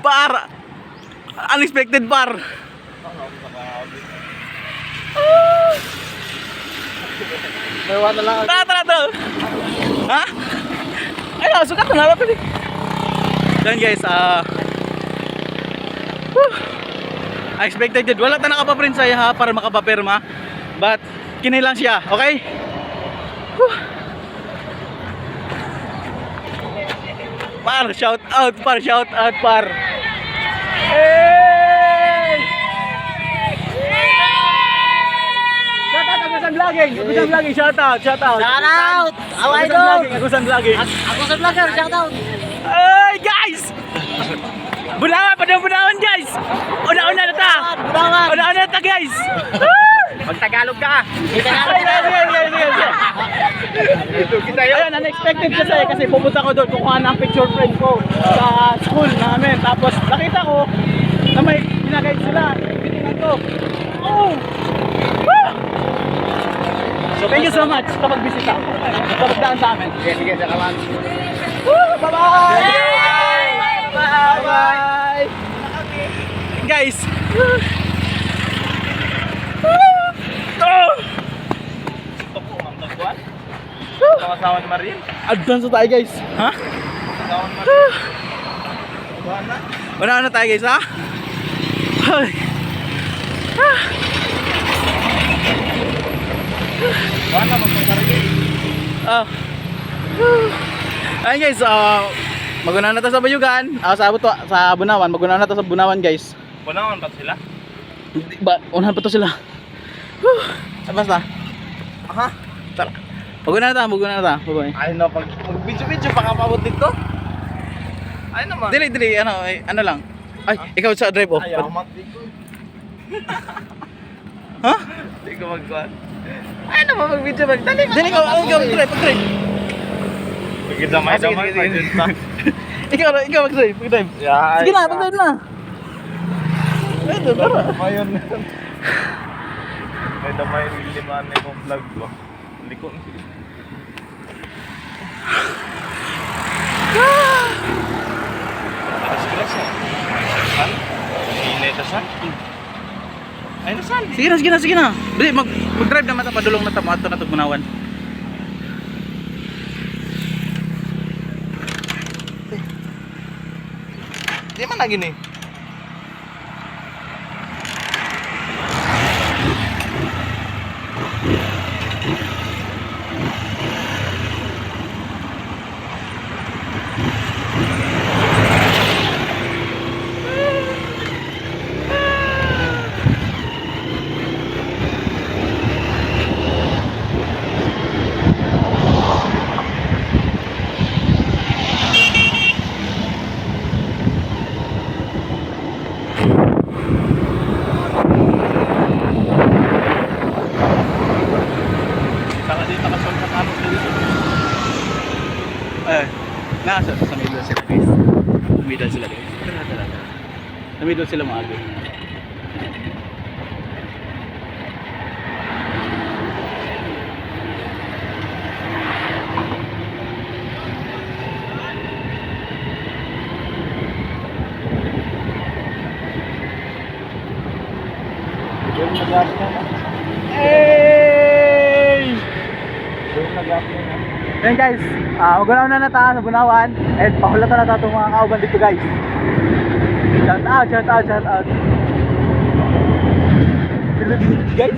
Par! Unexpected par! May wala lang. Tara! Ha? Ay, sukat na natin eh. Yan guys, unexpected. Wala ta nakapaprint sa'yo ha, para makapapirma. But, kinilang siya, okay? Par, shout out par. Hey! Shout out Agusan Vlogging, shout out. Shout out! Away do! Agusan Vlogging. Ako sa vlogger, shout out! Ay, guys! Bunawan guys! Una-una na ta! Una-una na ta guys! Mag-Tagalog ka! Sige. Ayun, unexpected kasi pupunta ko doon, kukuha ng picture frame ko sa school namin. Tapos nakita ko na may ginagay sila. Tingnan ko. Oh! Woo! So thank you so much sa pagbisita. Sa pagdaan sa amin. Sige, salamat. Woo! Bye-bye! Bye-bye! Guys! Kawasawa ni Marin? Advance na tayo guys. Ha? Kawasawa ni Marin? Buwana? Una tayo guys ha? Ay. Buwana mag-Marin? Ayun guys, maguna na tayo sa Bayugan. Sa Bunawan, maguna na tayo sa Bunawan guys. Bunawan ba sila? Hindi ba, unahan pa to sila. Basta. Aha? Tara. Maguna na tayo. Bye-bye. Ay no, pag mag-video pa kapabot dito. Ay naman. Dili, ano lang. Ay, ikaw sa drive off. Ayaw, mag-video. Ha? Hindi ko mag-kuhan. Ay naman, mag-video, magdali. Dili, ikaw mag-drive. Magdamay, Sige. Ikaw mag-drive. Yeah, Sige na, mag-drive na. Ito, tara. Mayon. May damay liman na yung vlog ko. Likon. Alas saan? Inay ta saan? Ay na saan? Sige na. Dili, mag-drive naman ta padulong na tamo ato na Bunawan. Di man na gini. Nasa sa middle sila guys. Tara. Sa middle sila maaga. Hey! Ayan guys, magunaw na tayo sa Bunawan and pahulatan na itong mga kauban dito guys. Shout out. Guys,